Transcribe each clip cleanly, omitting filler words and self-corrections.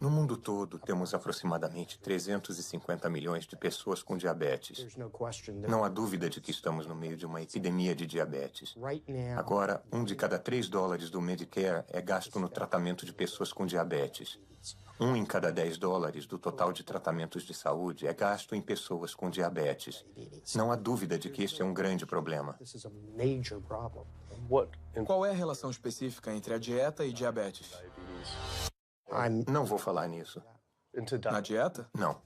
No mundo todo, temos aproximadamente 350 milhões de pessoas com diabetes. Não há dúvida de que estamos no meio de uma epidemia de diabetes. Agora, de cada 3 dólares do Medicare é gasto no tratamento de pessoas com diabetes. Em cada 10 dólares do total de tratamentos de saúde é gasto em pessoas com diabetes. Não há dúvida de que este é um grande problema. Qual é a relação específica entre a dieta e diabetes? Não vou falar nisso. Na dieta? Não.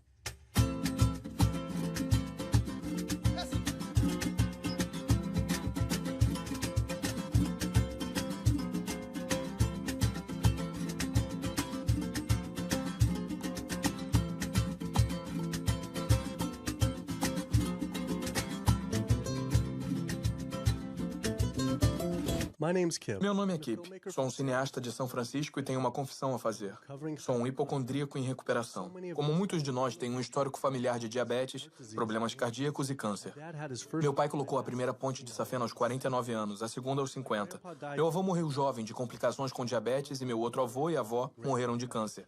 Meu nome é Kip. Sou um cineasta de São Francisco e tenho uma confissão a fazer. Sou um hipocondríaco em recuperação. Como muitos de nós, tenho um histórico familiar de diabetes, problemas cardíacos e câncer. Meu pai colocou a primeira ponte de safena aos 49 anos, a segunda aos 50. Meu avô morreu jovem de complicações com diabetes e meu outro avô e avó morreram de câncer.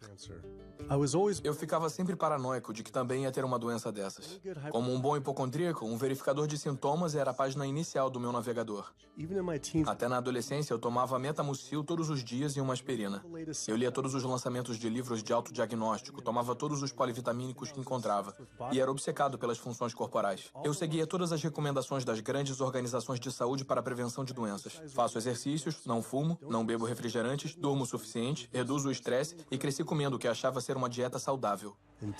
Eu ficava sempre paranoico de que também ia ter uma doença dessas. Como um bom hipocondríaco, um verificador de sintomas era a página inicial do meu navegador. Até na adolescência, eu tomava Metamucil todos os dias e uma aspirina. Eu lia todos os lançamentos de livros de autodiagnóstico, tomava todos os polivitamínicos que encontrava e era obcecado pelas funções corporais. Eu seguia todas as recomendações das grandes organizações de saúde para a prevenção de doenças. Faço exercícios, não fumo, não bebo refrigerantes, durmo o suficiente, reduzo o estresse e cresci comendo o que achava ser uma dieta saudável.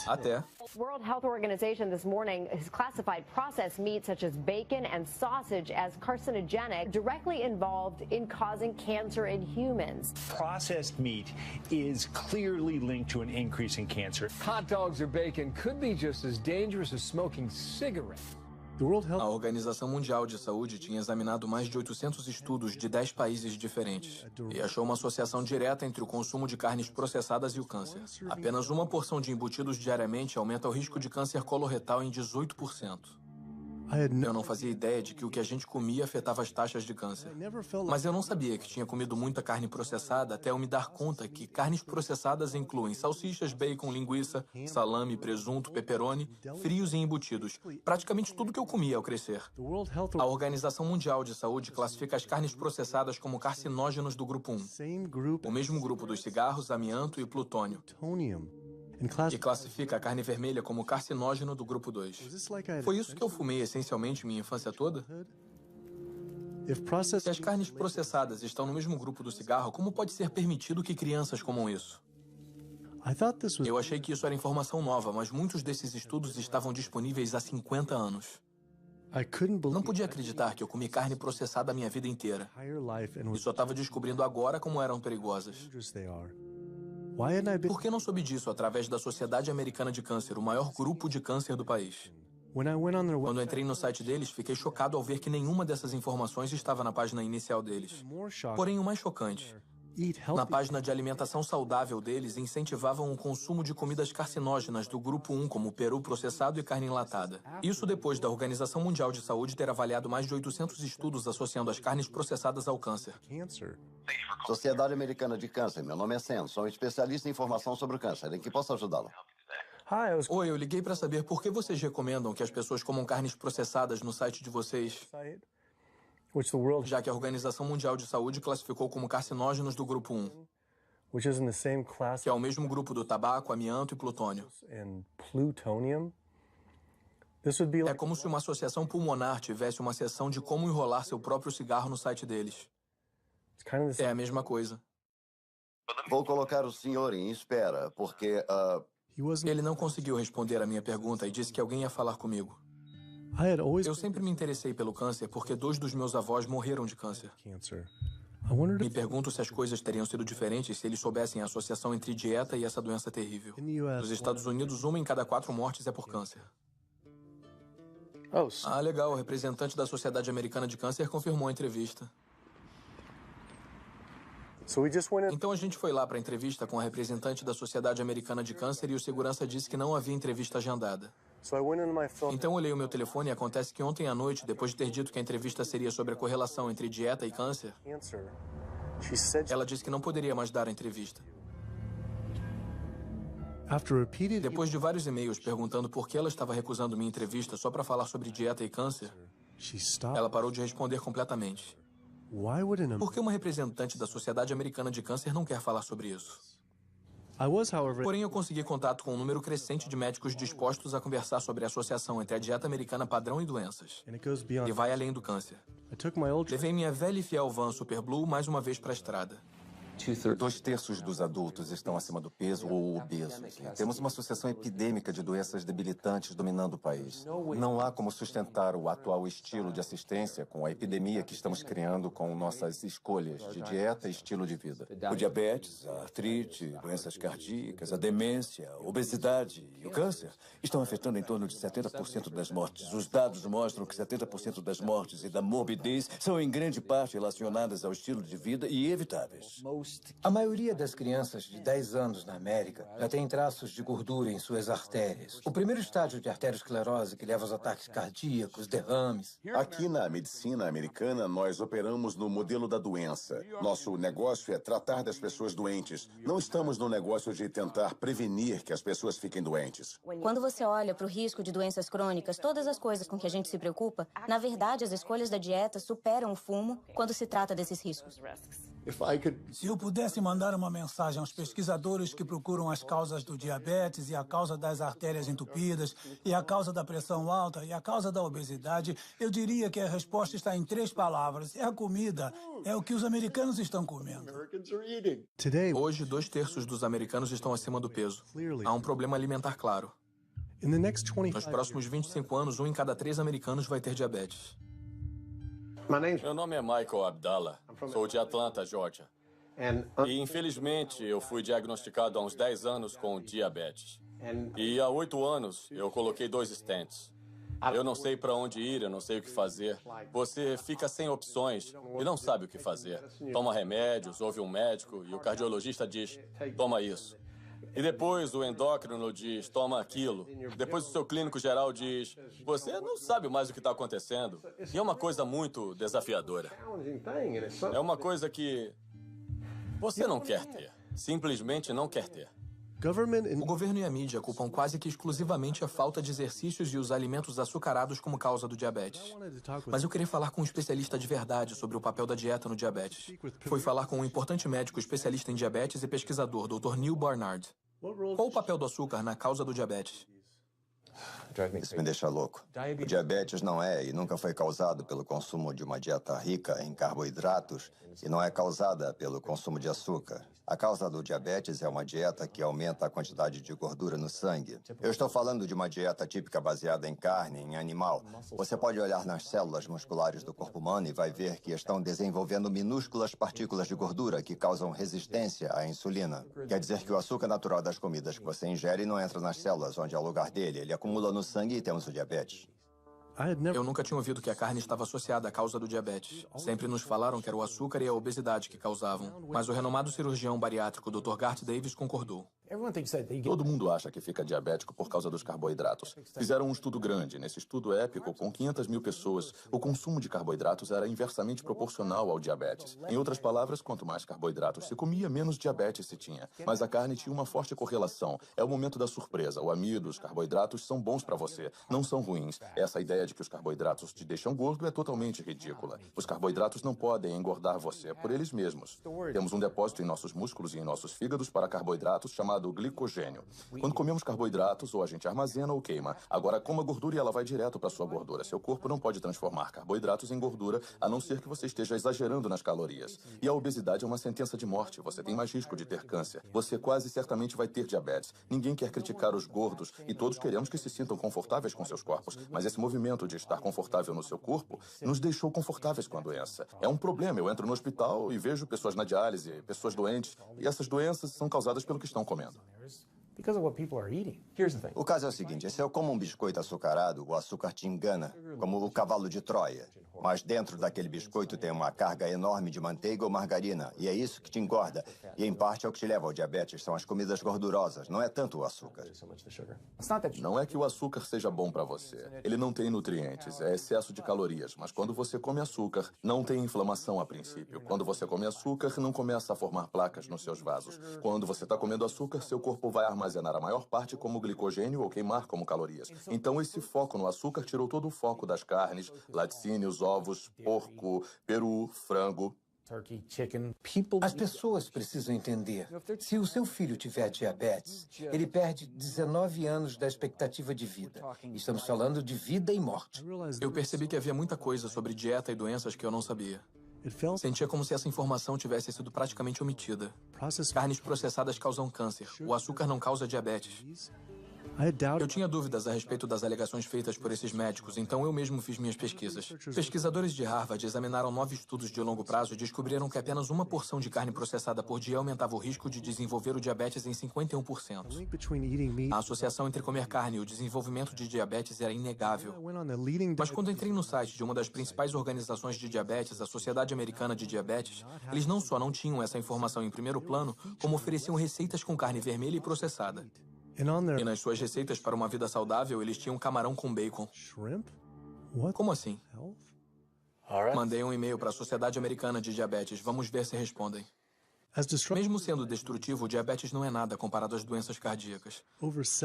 Até... World Health Organization this morning has classified processed meat such as bacon and sausage as carcinogenic, directly involved in causing cancer in humans. Processed meat is clearly linked to an increase in cancer. Hot dogs or bacon could be just as dangerous as smoking cigarettes. A Organização Mundial de Saúde tinha examinado mais de 800 estudos de 10 países diferentes e achou uma associação direta entre o consumo de carnes processadas e o câncer. Apenas uma porção de embutidos diariamente aumenta o risco de câncer coloretal em 18%. Eu não fazia ideia de que o que a gente comia afetava as taxas de câncer. Mas eu não sabia que tinha comido muita carne processada até eu me dar conta que carnes processadas incluem salsichas, bacon, linguiça, salame, presunto, pepperoni, frios e embutidos. Praticamente tudo que eu comia ao crescer. A Organização Mundial de Saúde classifica as carnes processadas como carcinógenos do grupo 1. O mesmo grupo dos cigarros, amianto e plutônio. E classifica a carne vermelha como carcinógeno do grupo 2. Foi isso que eu fumei essencialmente minha infância toda? Se as carnes processadas estão no mesmo grupo do cigarro, como pode ser permitido que crianças comam isso? Eu achei que isso era informação nova, mas muitos desses estudos estavam disponíveis há 50 anos. Não podia acreditar que eu comi carne processada a minha vida inteira. E só estava descobrindo agora como eram perigosas. Por que não soube disso através da Sociedade Americana de Câncer, o maior grupo de câncer do país? Quando entrei no site deles, fiquei chocado ao ver que nenhuma dessas informações estava na página inicial deles. Porém, o mais chocante, na página de alimentação saudável deles, incentivavam o consumo de comidas carcinógenas do grupo 1, como peru processado e carne enlatada. Isso depois da Organização Mundial de Saúde ter avaliado mais de 800 estudos associando as carnes processadas ao câncer. Sociedade Americana de Câncer, meu nome é Sam, sou um especialista em informação sobre o câncer. Em que posso ajudá-lo? Oi, eu liguei para saber por que vocês recomendam que as pessoas comam carnes processadas no site de vocês, já que a Organização Mundial de Saúde classificou como carcinógenos do grupo 1, que é o mesmo grupo do tabaco, amianto e plutônio. É como se uma associação pulmonar tivesse uma seção de como enrolar seu próprio cigarro no site deles. É a mesma coisa. Vou colocar o senhor em espera, porque... Ele não conseguiu responder a minha pergunta e disse que alguém ia falar comigo. Eu sempre me interessei pelo câncer porque 2 dos meus avós morreram de câncer. Me pergunto se as coisas teriam sido diferentes se eles soubessem a associação entre dieta e essa doença terrível. Nos Estados Unidos, 1 em cada 4 mortes é por câncer. Ah, legal. O representante da Sociedade Americana de Câncer confirmou a entrevista. Então a gente foi lá para a entrevista com a representante da Sociedade Americana de Câncer e o segurança disse que não havia entrevista agendada. Então olhei o meu telefone e acontece que ontem à noite, depois de ter dito que a entrevista seria sobre a correlação entre dieta e câncer, ela disse que não poderia mais dar a entrevista. Depois de vários e-mails perguntando por que ela estava recusando minha entrevista só para falar sobre dieta e câncer, ela parou de responder completamente. Por que uma representante da Sociedade Americana de Câncer não quer falar sobre isso? Porém, eu consegui contato com um número crescente de médicos dispostos a conversar sobre a associação entre a dieta americana padrão e doenças. E vai além do câncer. Levei minha velha e fiel van Super Blue mais uma vez para a estrada. 2/3 dos adultos estão acima do peso ou obesos. Temos uma associação epidêmica de doenças debilitantes dominando o país. Não há como sustentar o atual estilo de assistência com a epidemia que estamos criando com nossas escolhas de dieta e estilo de vida. O diabetes, a artrite, doenças cardíacas, a demência, a obesidade e o câncer estão afetando em torno de 70% das mortes. Os dados mostram que 70% das mortes e da morbidez são em grande parte relacionadas ao estilo de vida e evitáveis. A maioria das crianças de 10 anos na América já tem traços de gordura em suas artérias. O primeiro estágio de arteriosclerose que leva aos ataques cardíacos, derrames. Aqui na medicina americana, nós operamos no modelo da doença. Nosso negócio é tratar das pessoas doentes. Não estamos no negócio de tentar prevenir que as pessoas fiquem doentes. Quando você olha para o risco de doenças crônicas, todas as coisas com que a gente se preocupa, na verdade, as escolhas da dieta superam o fumo quando se trata desses riscos. Se eu pudesse mandar uma mensagem aos pesquisadores que procuram as causas do diabetes e a causa das artérias entupidas e a causa da pressão alta e a causa da obesidade, eu diria que a resposta está em 3 palavras. É a comida. É o que os americanos estão comendo. Hoje, 2/3 dos americanos estão acima do peso. Há um problema alimentar claro. Nos próximos 25 anos, 1 em cada 3 americanos vai ter diabetes. Meu nome é Michael Abdallah, sou de Atlanta, Georgia. E, infelizmente, eu fui diagnosticado há uns 10 anos com diabetes. E há 8 anos, eu coloquei 2 stents. Eu não sei para onde ir, eu não sei o que fazer. Você fica sem opções e não sabe o que fazer. Toma remédios, ouve um médico e o cardiologista diz, toma isso. E depois o endócrino diz, toma aquilo. Depois o seu clínico geral diz, você não sabe mais o que está acontecendo. E é uma coisa muito desafiadora. É uma coisa que você não quer ter. Simplesmente não quer ter. O governo e a mídia culpam quase que exclusivamente a falta de exercícios e os alimentos açucarados como causa do diabetes. Mas eu queria falar com um especialista de verdade sobre o papel da dieta no diabetes. Fui falar com um importante médico especialista em diabetes e pesquisador, Dr. Neil Barnard. Qual o papel do açúcar na causa do diabetes? Isso me deixa louco. O diabetes não é e nunca foi causado pelo consumo de uma dieta rica em carboidratos e não é causada pelo consumo de açúcar. A causa do diabetes é uma dieta que aumenta a quantidade de gordura no sangue. Eu estou falando de uma dieta típica baseada em carne, em animal. Você pode olhar nas células musculares do corpo humano e vai ver que estão desenvolvendo minúsculas partículas de gordura que causam resistência à insulina. Quer dizer que o açúcar natural das comidas que você ingere não entra nas células, onde é o lugar dele. Ele acumula no sangue e temos o diabetes. Eu nunca tinha ouvido que a carne estava associada à causa do diabetes. Sempre nos falaram que era o açúcar e a obesidade que causavam. Mas o renomado cirurgião bariátrico Dr. Garth Davis concordou. Todo mundo acha que fica diabético por causa dos carboidratos. Fizeram um estudo grande. Nesse estudo épico, com 500 mil pessoas, o consumo de carboidratos era inversamente proporcional ao diabetes. Em outras palavras, quanto mais carboidratos se comia, menos diabetes se tinha. Mas a carne tinha uma forte correlação. É o momento da surpresa. O amido, os carboidratos são bons para você, não são ruins. Essa ideia de que os carboidratos te deixam gordo é totalmente ridícula. Os carboidratos não podem engordar você por eles mesmos. Temos um depósito em nossos músculos e em nossos fígados para carboidratos chamado glicogênio. Quando comemos carboidratos, ou a gente armazena ou queima. Agora, coma gordura e ela vai direto para sua gordura. Seu corpo não pode transformar carboidratos em gordura, a não ser que você esteja exagerando nas calorias. E a obesidade é uma sentença de morte. Você tem mais risco de ter câncer. Você quase certamente vai ter diabetes. Ninguém quer criticar os gordos e todos queremos que se sintam confortáveis com seus corpos. Mas esse movimento de estar confortável no seu corpo nos deixou confortáveis com a doença. É um problema. Eu entro no hospital e vejo pessoas na diálise, pessoas doentes, e essas doenças são causadas pelo que estão comendo. O caso é o seguinte, se eu como um biscoito açucarado, o açúcar te engana, como o cavalo de Troia. Mas dentro daquele biscoito tem uma carga enorme de manteiga ou margarina. E é isso que te engorda. E em parte é o que te leva ao diabetes. São as comidas gordurosas. Não é tanto o açúcar. Não é que o açúcar seja bom para você. Ele não tem nutrientes, é excesso de calorias. Mas quando você come açúcar, não tem inflamação a princípio. Quando você come açúcar, não começa a formar placas nos seus vasos. Quando você está comendo açúcar, seu corpo vai armazenar a maior parte como glicogênio ou queimar como calorias. Então esse foco no açúcar tirou todo o foco das carnes, laticínios, ovos, porco, peru, frango. As pessoas precisam entender. Se o seu filho tiver diabetes, ele perde 19 anos da expectativa de vida. Estamos falando de vida e morte. Eu percebi que havia muita coisa sobre dieta e doenças que eu não sabia. Sentia como se essa informação tivesse sido praticamente omitida. Carnes processadas causam câncer. O açúcar não causa diabetes. Eu tinha dúvidas a respeito das alegações feitas por esses médicos, então eu mesmo fiz minhas pesquisas. Pesquisadores de Harvard examinaram 9 estudos de longo prazo e descobriram que apenas uma porção de carne processada por dia aumentava o risco de desenvolver o diabetes em 51%. A associação entre comer carne e o desenvolvimento de diabetes era inegável. Mas quando entrei no site de uma das principais organizações de diabetes, a Sociedade Americana de Diabetes, eles não só não tinham essa informação em primeiro plano, como ofereciam receitas com carne vermelha e processada. E nas suas receitas para uma vida saudável, eles tinham camarão com bacon. Como assim? Mandei um e-mail para a Sociedade Americana de Diabetes. Vamos ver se respondem. Mesmo sendo destrutivo, o diabetes não é nada comparado às doenças cardíacas.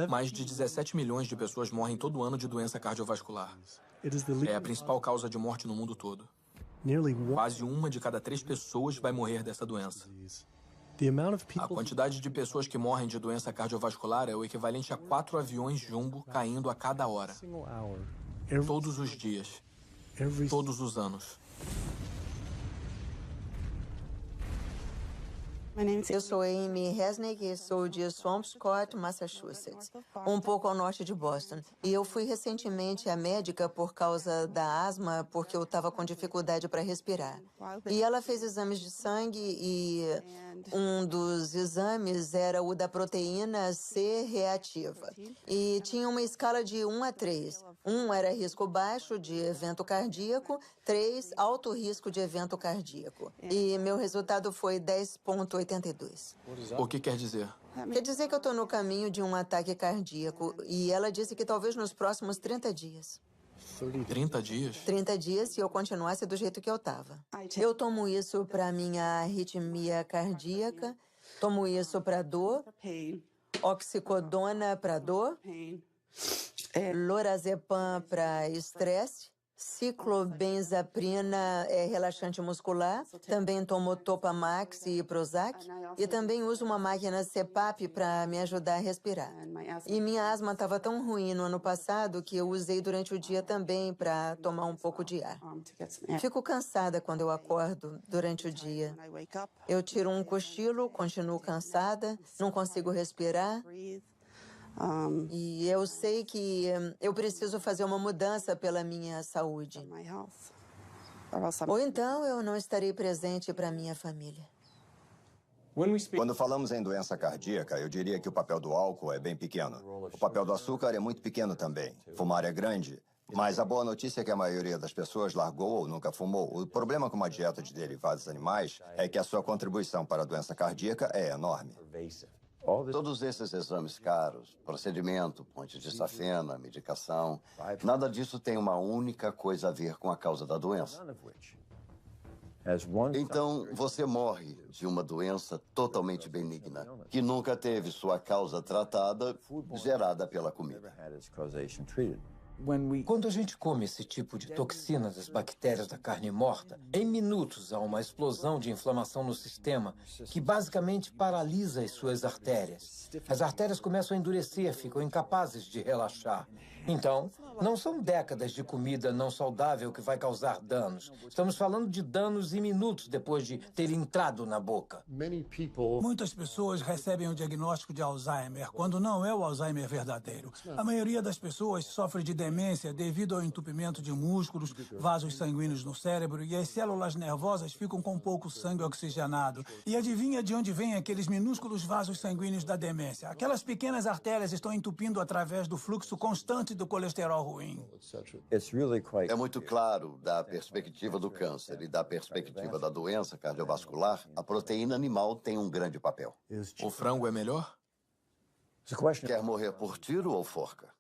Mais de 17 milhões de pessoas morrem todo ano de doença cardiovascular. É a principal causa de morte no mundo todo. Quase 1 de cada 3 pessoas vai morrer dessa doença. A quantidade de pessoas que morrem de doença cardiovascular é o equivalente a 4 aviões jumbo caindo a cada hora. Todos os dias. Todos os anos. Eu sou Amy Resnick e sou de Swampscott, Massachusetts, um pouco ao norte de Boston. E eu fui recentemente à médica por causa da asma, porque eu estava com dificuldade para respirar. E ela fez exames de sangue e um dos exames era o da proteína C reativa. E tinha uma escala de 1 a 3. 1 era risco baixo de evento cardíaco, 3 alto risco de evento cardíaco. E meu resultado foi 10,82. O que quer dizer? Quer dizer que eu estou no caminho de um ataque cardíaco. E ela disse que talvez nos próximos 30 dias. 30 dias? 30 dias se eu continuasse do jeito que eu estava. Eu tomo isso para minha arritmia cardíaca, tomo isso para dor, oxicodona para dor, lorazepam para estresse, ciclobenzaprina é relaxante muscular, também tomo Topamax e Prozac, e também uso uma máquina CPAP para me ajudar a respirar. E minha asma estava tão ruim no ano passado que eu usei durante o dia também para tomar um pouco de ar. Fico cansada quando eu acordo durante o dia. Eu tiro um cochilo, continuo cansada, não consigo respirar. E eu sei que eu preciso fazer uma mudança pela minha saúde. Ou então eu não estarei presente para minha família. Quando falamos em doença cardíaca, eu diria que o papel do álcool é bem pequeno. O papel do açúcar é muito pequeno também. Fumar é grande. Mas a boa notícia é que a maioria das pessoas largou ou nunca fumou. O problema com uma dieta de derivados animais é que a sua contribuição para a doença cardíaca é enorme. Todos esses exames caros, procedimento, ponte de safena, medicação, nada disso tem uma única coisa a ver com a causa da doença. Então, você morre de uma doença totalmente benigna, que nunca teve sua causa tratada, gerada pela comida. Quando a gente come esse tipo de toxina das bactérias da carne morta, em minutos há uma explosão de inflamação no sistema que basicamente paralisa as suas artérias. As artérias começam a endurecer, ficam incapazes de relaxar. Então, não são décadas de comida não saudável que vai causar danos. Estamos falando de danos em minutos depois de ter entrado na boca. Muitas pessoas recebem o diagnóstico de Alzheimer, quando não é o Alzheimer verdadeiro. A maioria das pessoas sofre de demência demência devido ao entupimento de músculos, vasos sanguíneos no cérebro e as células nervosas ficam com pouco sangue oxigenado. E adivinha de onde vêm aqueles minúsculos vasos sanguíneos da demência? Aquelas pequenas artérias estão entupindo através do fluxo constante do colesterol ruim. É muito claro, da perspectiva do câncer e da perspectiva da doença cardiovascular, a proteína animal tem um grande papel. O frango é melhor? Quer morrer por tiro ou forca?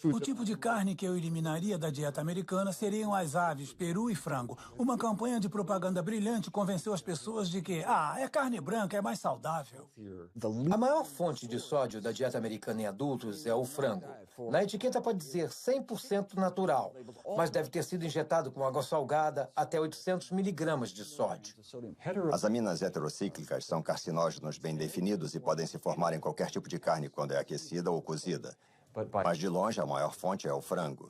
O tipo de carne que eu eliminaria da dieta americana seriam as aves, peru e frango. Uma campanha de propaganda brilhante convenceu as pessoas de que, é carne branca, é mais saudável. A maior fonte de sódio da dieta americana em adultos é o frango. Na etiqueta pode dizer 100% natural, mas deve ter sido injetado com água salgada até 800 miligramas de sódio. As aminas heterocíclicas são carcinógenos bem definidos e podem se formar em qualquer tipo de carne quando é aquecida ou cozida. Mas de longe a maior fonte é o frango.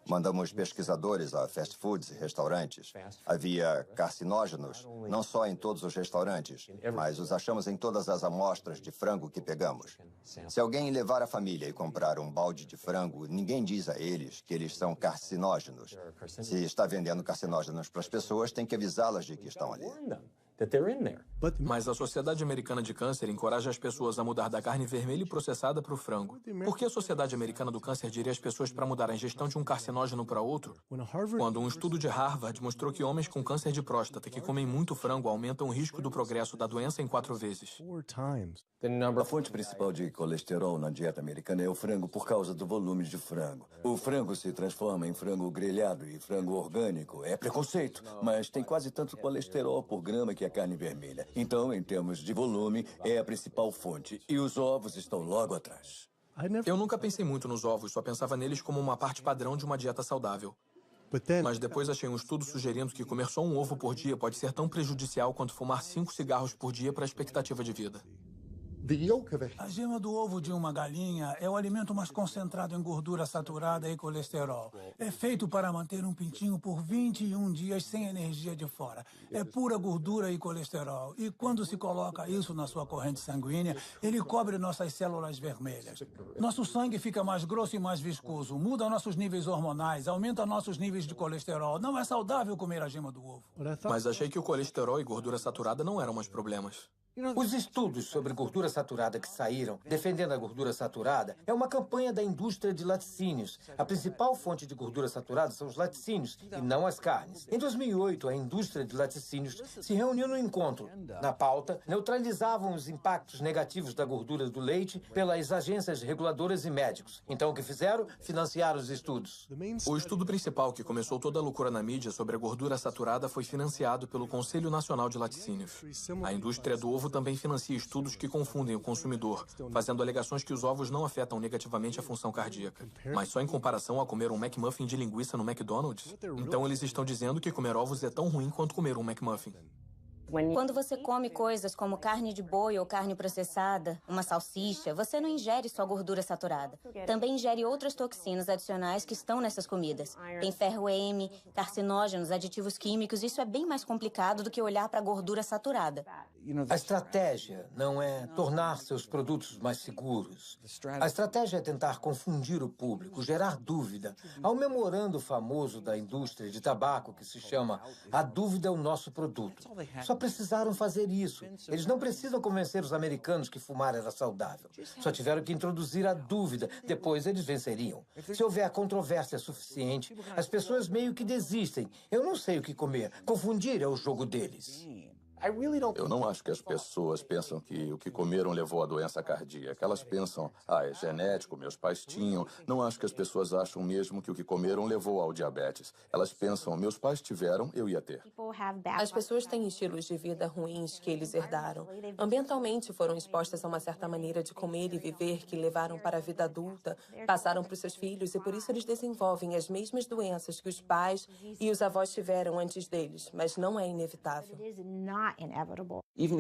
Mandamos pesquisadores a fast foods e restaurantes. Havia carcinógenos, não só em todos os restaurantes, mas os achamos em todas as amostras de frango que pegamos. Se alguém levar a família e comprar um balde de frango, ninguém diz a eles que eles são carcinógenos. Se está vendendo carcinógenos para as pessoas, tem que avisá-las de que estão ali. Mas a Sociedade Americana de Câncer encoraja as pessoas a mudar da carne vermelha e processada para o frango. Por que a Sociedade Americana do Câncer diria às pessoas para mudar a ingestão de um carcinógeno para outro? Quando um estudo de Harvard mostrou que homens com câncer de próstata que comem muito frango aumentam o risco do progresso da doença em 4 vezes. A fonte principal de colesterol na dieta americana é o frango por causa do volume de frango. O frango se transforma em frango grelhado e frango orgânico. É preconceito, mas tem quase tanto colesterol por grama que a carne vermelha. Então, em termos de volume, é a principal fonte. E os ovos estão logo atrás. Eu nunca pensei muito nos ovos, só pensava neles como uma parte padrão de uma dieta saudável. Mas depois achei um estudo sugerindo que comer só um ovo por dia pode ser tão prejudicial quanto fumar 5 cigarros por dia para a expectativa de vida. A gema do ovo de uma galinha é o alimento mais concentrado em gordura saturada e colesterol. É feito para manter um pintinho por 21 dias sem energia de fora. É pura gordura e colesterol. E quando se coloca isso na sua corrente sanguínea, ele cobre nossas células vermelhas. Nosso sangue fica mais grosso e mais viscoso, muda nossos níveis hormonais, aumenta nossos níveis de colesterol. Não é saudável comer a gema do ovo. Mas achei que o colesterol e gordura saturada não eram mais problemas. Os estudos sobre gordura saturada que saíram, defendendo a gordura saturada, é uma campanha da indústria de laticínios. A principal fonte de gordura saturada são os laticínios, e não as carnes. Em 2008, a indústria de laticínios se reuniu no encontro. Na pauta, neutralizavam os impactos negativos da gordura do leite pelas agências reguladoras e médicos. Então, o que fizeram? Financiaram os estudos. O estudo principal que começou toda a loucura na mídia sobre a gordura saturada foi financiado pelo Conselho Nacional de Laticínios. A indústria do ovo também financia estudos que confundem o consumidor, fazendo alegações que os ovos não afetam negativamente a função cardíaca. Mas só em comparação a comer um McMuffin de linguiça no McDonald's? Então eles estão dizendo que comer ovos é tão ruim quanto comer um McMuffin. Quando você come coisas como carne de boi ou carne processada, uma salsicha, você não ingere só gordura saturada. Também ingere outras toxinas adicionais que estão nessas comidas. Tem ferro M, carcinógenos, aditivos químicos. Isso é bem mais complicado do que olhar para a gordura saturada. A estratégia não é tornar seus produtos mais seguros. A estratégia é tentar confundir o público, gerar dúvida. Há um memorando famoso da indústria de tabaco que se chama "A dúvida é o nosso produto". Só precisaram fazer isso. Eles não precisam convencer os americanos que fumar era saudável. Só tiveram que introduzir a dúvida. Depois eles venceriam. Se houver controvérsia suficiente, as pessoas meio que desistem. Eu não sei o que comer. Confundir é o jogo deles. Eu não acho que as pessoas pensam que o que comeram levou à doença cardíaca. Elas pensam, é genético, meus pais tinham. Não acho que as pessoas acham mesmo que o que comeram levou ao diabetes. Elas pensam, meus pais tiveram, eu ia ter. As pessoas têm estilos de vida ruins que eles herdaram. Ambientalmente foram expostas a uma certa maneira de comer e viver que levaram para a vida adulta, passaram para os seus filhos e por isso eles desenvolvem as mesmas doenças que os pais e os avós tiveram antes deles, mas não é inevitável.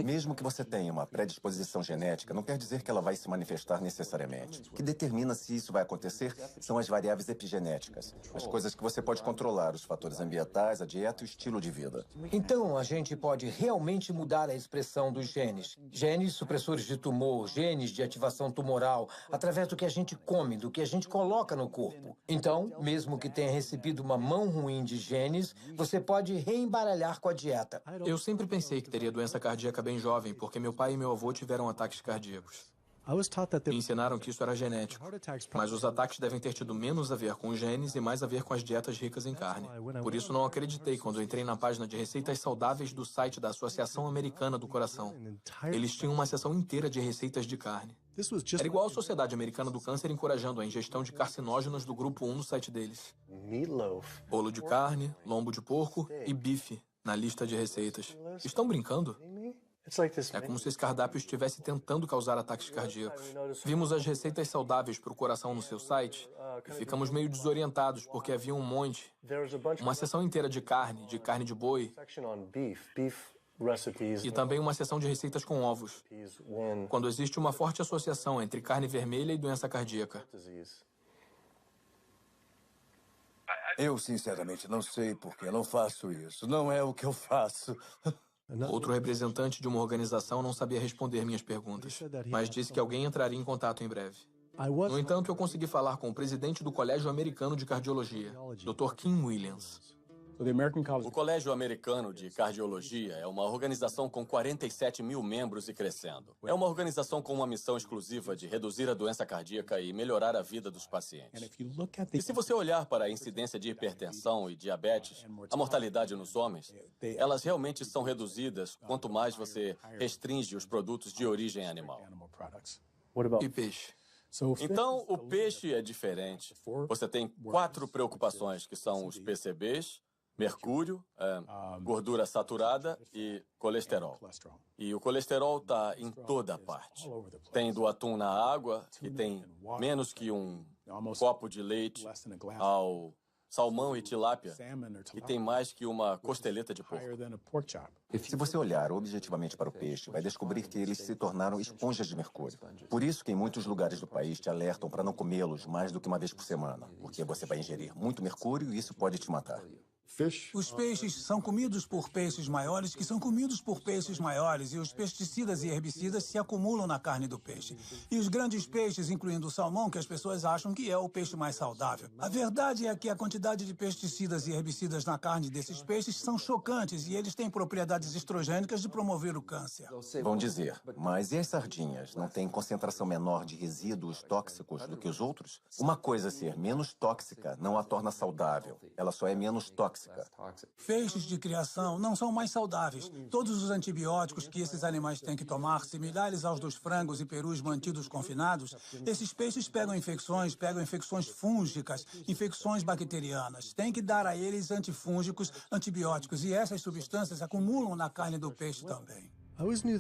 Mesmo que você tenha uma predisposição genética, não quer dizer que ela vai se manifestar necessariamente. O que determina se isso vai acontecer são as variáveis epigenéticas, as coisas que você pode controlar, os fatores ambientais, a dieta e o estilo de vida. Então, a gente pode realmente mudar a expressão dos genes. Genes supressores de tumor, genes de ativação tumoral, através do que a gente come, do que a gente coloca no corpo. Então, mesmo que tenha recebido uma mão ruim de genes, você pode reembaralhar com a dieta. Eu sempre pensei que teria doença cardíaca bem jovem, porque meu pai e meu avô tiveram ataques cardíacos. Me ensinaram que isso era genético, mas os ataques devem ter tido menos a ver com os genes e mais a ver com as dietas ricas em carne. Por isso não acreditei quando entrei na página de receitas saudáveis do site da Associação Americana do Coração. Eles tinham uma seção inteira de receitas de carne. Era igual a Sociedade Americana do Câncer encorajando a ingestão de carcinógenos do grupo 1 no site deles. Bolo de carne, lombo de porco e bife na lista de receitas. Estão brincando? É como se esse cardápio estivesse tentando causar ataques cardíacos. Vimos as receitas saudáveis para o coração no seu site e ficamos meio desorientados porque havia um monte. Uma seção inteira de carne de boi e também uma seção de receitas com ovos. Quando existe uma forte associação entre carne vermelha e doença cardíaca. Eu, sinceramente, não sei porque eu não faço isso. Não é o que eu faço. Outro representante de uma organização não sabia responder minhas perguntas, mas disse que alguém entraria em contato em breve. No entanto, eu consegui falar com o presidente do Colégio Americano de Cardiologia, Dr. Kim Williams. O Colégio Americano de Cardiologia é uma organização com 47 mil membros e crescendo. É uma organização com uma missão exclusiva de reduzir a doença cardíaca e melhorar a vida dos pacientes. E se você olhar para a incidência de hipertensão e diabetes, a mortalidade nos homens, elas realmente são reduzidas quanto mais você restringe os produtos de origem animal. E peixe? Então, o peixe é diferente. Você tem 4 preocupações, que são os PCBs, mercúrio, gordura saturada e colesterol. E o colesterol está em toda parte. Tem do atum na água, que tem menos que um copo de leite, ao salmão e tilápia, que tem mais que uma costeleta de porco. Se você olhar objetivamente para o peixe, vai descobrir que eles se tornaram esponjas de mercúrio. Por isso que em muitos lugares do país te alertam para não comê-los mais do que uma vez por semana, porque você vai ingerir muito mercúrio e isso pode te matar. Os peixes são comidos por peixes maiores que são comidos por peixes maiores e os pesticidas e herbicidas se acumulam na carne do peixe. E os grandes peixes, incluindo o salmão, que as pessoas acham que é o peixe mais saudável. A verdade é que a quantidade de pesticidas e herbicidas na carne desses peixes são chocantes e eles têm propriedades estrogênicas de promover o câncer. Vão dizer, mas e as sardinhas não têm concentração menor de resíduos tóxicos do que os outros? Uma coisa ser menos tóxica não a torna saudável. Ela só é menos tóxica. Peixes de criação não são mais saudáveis. Todos os antibióticos que esses animais têm que tomar, similares aos dos frangos e perus mantidos confinados, esses peixes pegam infecções fúngicas, infecções bacterianas. Tem que dar a eles antifúngicos, antibióticos, e essas substâncias acumulam na carne do peixe também.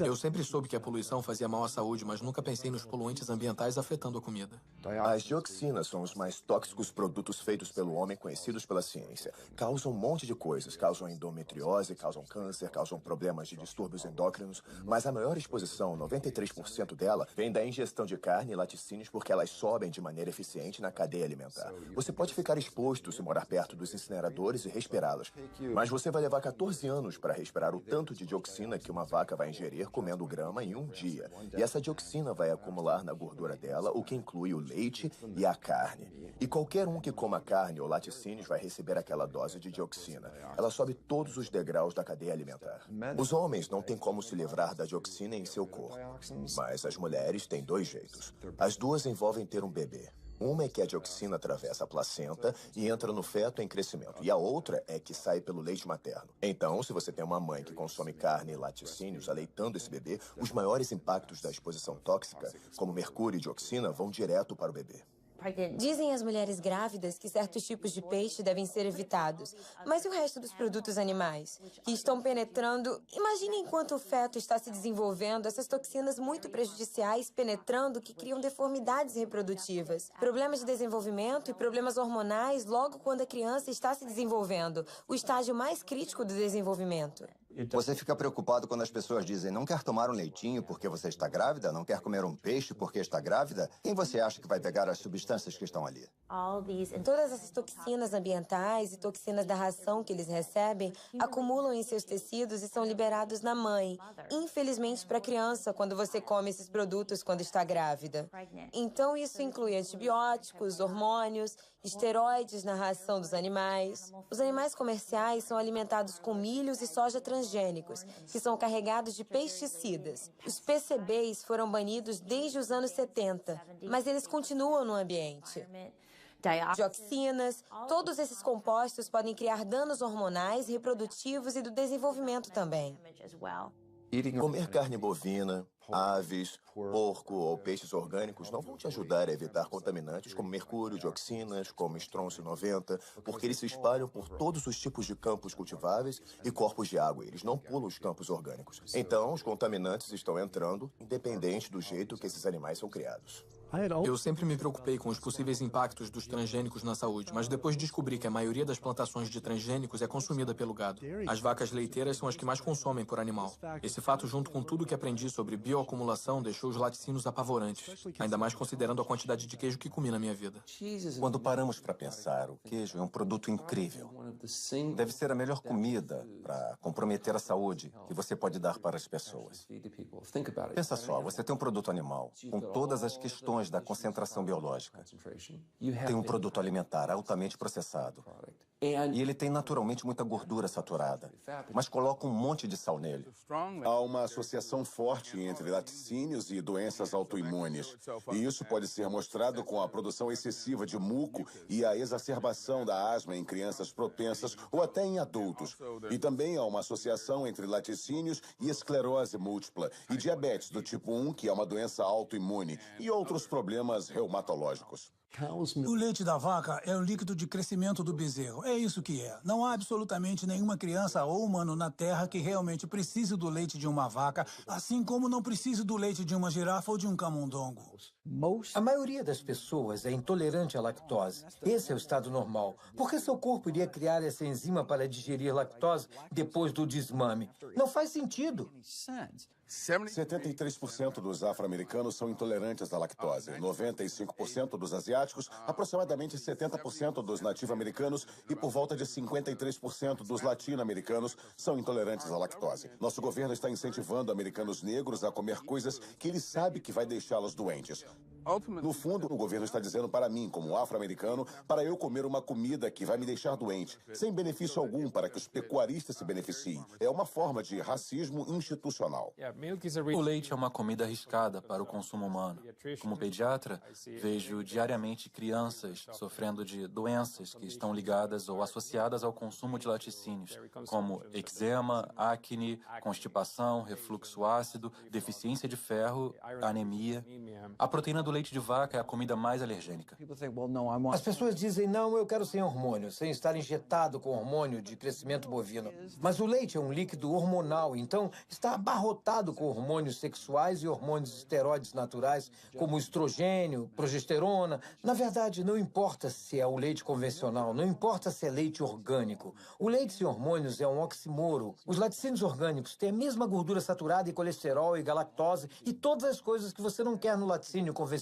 Eu sempre soube que a poluição fazia mal à saúde, mas nunca pensei nos poluentes ambientais afetando a comida. As dioxinas são os mais tóxicos produtos feitos pelo homem conhecidos pela ciência. Causam um monte de coisas. Causam endometriose, causam câncer, causam problemas de distúrbios endócrinos. Mas a maior exposição, 93% dela, vem da ingestão de carne e laticínios porque elas sobem de maneira eficiente na cadeia alimentar. Você pode ficar exposto se morar perto dos incineradores e respirá-los. Mas você vai levar 14 anos para respirar o tanto de dioxina que uma vaca vai ingerir comendo grama em um dia. E essa dioxina vai acumular na gordura dela, o que inclui o leite e a carne. E qualquer um que coma carne ou laticínios vai receber aquela dose de dioxina. Ela sobe todos os degraus da cadeia alimentar. Os homens não têm como se livrar da dioxina em seu corpo. Mas as mulheres têm 2 jeitos. As duas envolvem ter um bebê. Uma é que a dioxina atravessa a placenta e entra no feto em crescimento. E a outra é que sai pelo leite materno. Então, se você tem uma mãe que consome carne e laticínios aleitando esse bebê, os maiores impactos da exposição tóxica, como mercúrio e dioxina, vão direto para o bebê. Dizem as mulheres grávidas que certos tipos de peixe devem ser evitados. Mas e o resto dos produtos animais? Que estão penetrando... Imagine enquanto o feto está se desenvolvendo, essas toxinas muito prejudiciais penetrando que criam deformidades reprodutivas. Problemas de desenvolvimento e problemas hormonais logo quando a criança está se desenvolvendo. O estágio mais crítico do desenvolvimento. Você fica preocupado quando as pessoas dizem não quer tomar um leitinho porque você está grávida, não quer comer um peixe porque está grávida? Quem você acha que vai pegar as substâncias que estão ali? Todas essas toxinas ambientais e toxinas da ração que eles recebem acumulam em seus tecidos e são liberados na mãe. Infelizmente para a criança, quando você come esses produtos quando está grávida. Então isso inclui antibióticos, hormônios, esteroides na ração dos animais. Os animais comerciais são alimentados com milhos e soja transgênicos, que são carregados de pesticidas. Os PCBs foram banidos desde os anos 70, mas eles continuam no ambiente. Dioxinas, todos esses compostos podem criar danos hormonais, reprodutivos e do desenvolvimento também. Comer carne bovina, aves, porco ou peixes orgânicos não vão te ajudar a evitar contaminantes como mercúrio, dioxinas, como estrôncio 90, porque eles se espalham por todos os tipos de campos cultiváveis e corpos de água. Eles não pulam os campos orgânicos. Então, os contaminantes estão entrando, independente do jeito que esses animais são criados. Eu sempre me preocupei com os possíveis impactos dos transgênicos na saúde, mas depois descobri que a maioria das plantações de transgênicos é consumida pelo gado. As vacas leiteiras são as que mais consomem por animal. Esse fato, junto com tudo que aprendi sobre bioacumulação, deixou os laticínios apavorantes, ainda mais considerando a quantidade de queijo que comi na minha vida. Quando paramos para pensar, o queijo é um produto incrível. Deve ser a melhor comida para comprometer a saúde que você pode dar para as pessoas. Pensa só, você tem um produto animal com todas as questões da concentração biológica. Tem um produto alimentar altamente processado. E ele tem naturalmente muita gordura saturada, mas coloca um monte de sal nele. Há uma associação forte entre laticínios e doenças autoimunes. E isso pode ser mostrado com a produção excessiva de muco e a exacerbação da asma em crianças propensas ou até em adultos. E também há uma associação entre laticínios e esclerose múltipla e diabetes do tipo 1, que é uma doença autoimune, e outros problemas reumatológicos. O leite da vaca é o líquido de crescimento do bezerro. É isso que é. Não há absolutamente nenhuma criança ou humano na Terra que realmente precise do leite de uma vaca, assim como não precise do leite de uma girafa ou de um camundongo. A maioria das pessoas é intolerante à lactose. Esse é o estado normal. Por que seu corpo iria criar essa enzima para digerir lactose depois do desmame? Não faz sentido. 73% dos afro-americanos são intolerantes à lactose, 95% dos asiáticos, aproximadamente 70% dos nativo-americanos e por volta de 53% dos latino-americanos são intolerantes à lactose. Nosso governo está incentivando americanos negros a comer coisas que ele sabe que vai deixá-los doentes. No fundo, o governo está dizendo para mim, como afro-americano, para eu comer uma comida que vai me deixar doente, sem benefício algum para que os pecuaristas se beneficiem. É uma forma de racismo institucional. O leite é uma comida arriscada para o consumo humano. Como pediatra, vejo diariamente crianças sofrendo de doenças que estão ligadas ou associadas ao consumo de laticínios, como eczema, acne, constipação, refluxo ácido, deficiência de ferro, anemia. A proteína do leite de vaca é a comida mais alergênica. As pessoas dizem, não, eu quero sem hormônio, sem estar injetado com hormônio de crescimento bovino. Mas o leite é um líquido hormonal, então está abarrotado com hormônios sexuais e hormônios esteroides naturais, como estrogênio, progesterona. Na verdade, não importa se é o leite convencional, não importa se é leite orgânico. O leite sem hormônios é um oxímoro. Os laticínios orgânicos têm a mesma gordura saturada e colesterol e galactose e todas as coisas que você não quer no laticínio convencional.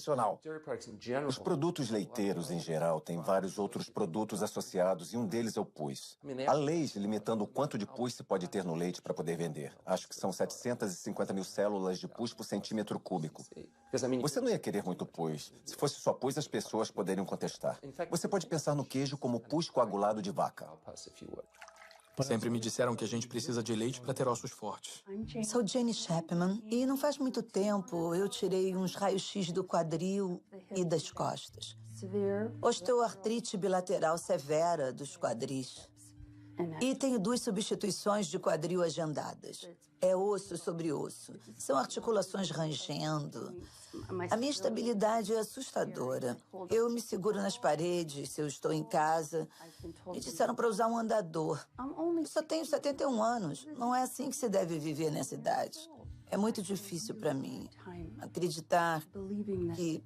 Os produtos leiteiros, em geral, têm vários outros produtos associados e um deles é o pus. Há leis limitando o quanto de pus se pode ter no leite para poder vender. Acho que são 750 mil células de pus por centímetro cúbico. Você não ia querer muito pus. Se fosse só pus, as pessoas poderiam contestar. Você pode pensar no queijo como pus coagulado de vaca. Sempre me disseram que a gente precisa de leite para ter ossos fortes. Sou Jenny Chapman e não faz muito tempo eu tirei uns raios-x do quadril e das costas. Osteoartrite bilateral severa dos quadris. E tenho 2 substituições de quadril agendadas. É osso sobre osso. São articulações rangendo. A minha estabilidade é assustadora. Eu me seguro nas paredes se eu estou em casa. Me disseram para usar um andador. Eu só tenho 71 anos. Não é assim que se deve viver nessa idade. É muito difícil para mim acreditar que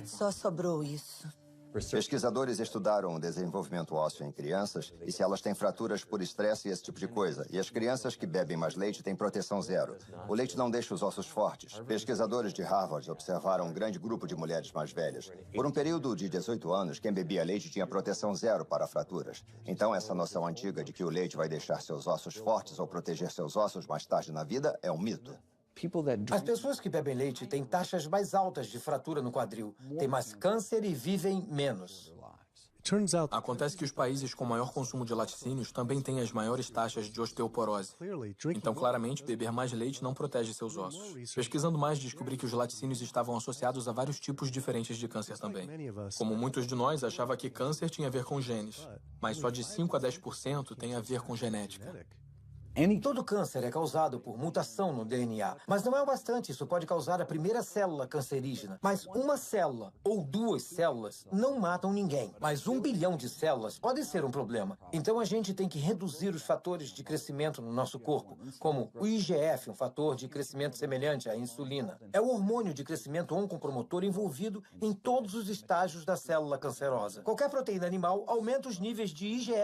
só sobrou isso. Pesquisadores estudaram o desenvolvimento ósseo em crianças e se elas têm fraturas por estresse e esse tipo de coisa. E as crianças que bebem mais leite têm proteção zero. O leite não deixa os ossos fortes. Pesquisadores de Harvard observaram um grande grupo de mulheres mais velhas. Por um período de 18 anos, quem bebia leite tinha proteção zero para fraturas. Então, essa noção antiga de que o leite vai deixar seus ossos fortes ou proteger seus ossos mais tarde na vida é um mito. As pessoas que bebem leite têm taxas mais altas de fratura no quadril, têm mais câncer e vivem menos. Acontece que os países com maior consumo de laticínios também têm as maiores taxas de osteoporose. Então, claramente, beber mais leite não protege seus ossos. Pesquisando mais, descobri que os laticínios estavam associados a vários tipos diferentes de câncer também. Como muitos de nós, achava que câncer tinha a ver com genes, mas só de 5 a 10% tem a ver com genética. Todo câncer é causado por mutação no DNA, mas não é o bastante. Isso pode causar a primeira célula cancerígena. Mas uma célula ou 2 células não matam ninguém. Mas 1 bilhão de células pode ser um problema. Então a gente tem que reduzir os fatores de crescimento no nosso corpo, como o IGF, um fator de crescimento semelhante à insulina. É o hormônio de crescimento oncopromotor envolvido em todos os estágios da célula cancerosa. Qualquer proteína animal aumenta os níveis de IGF.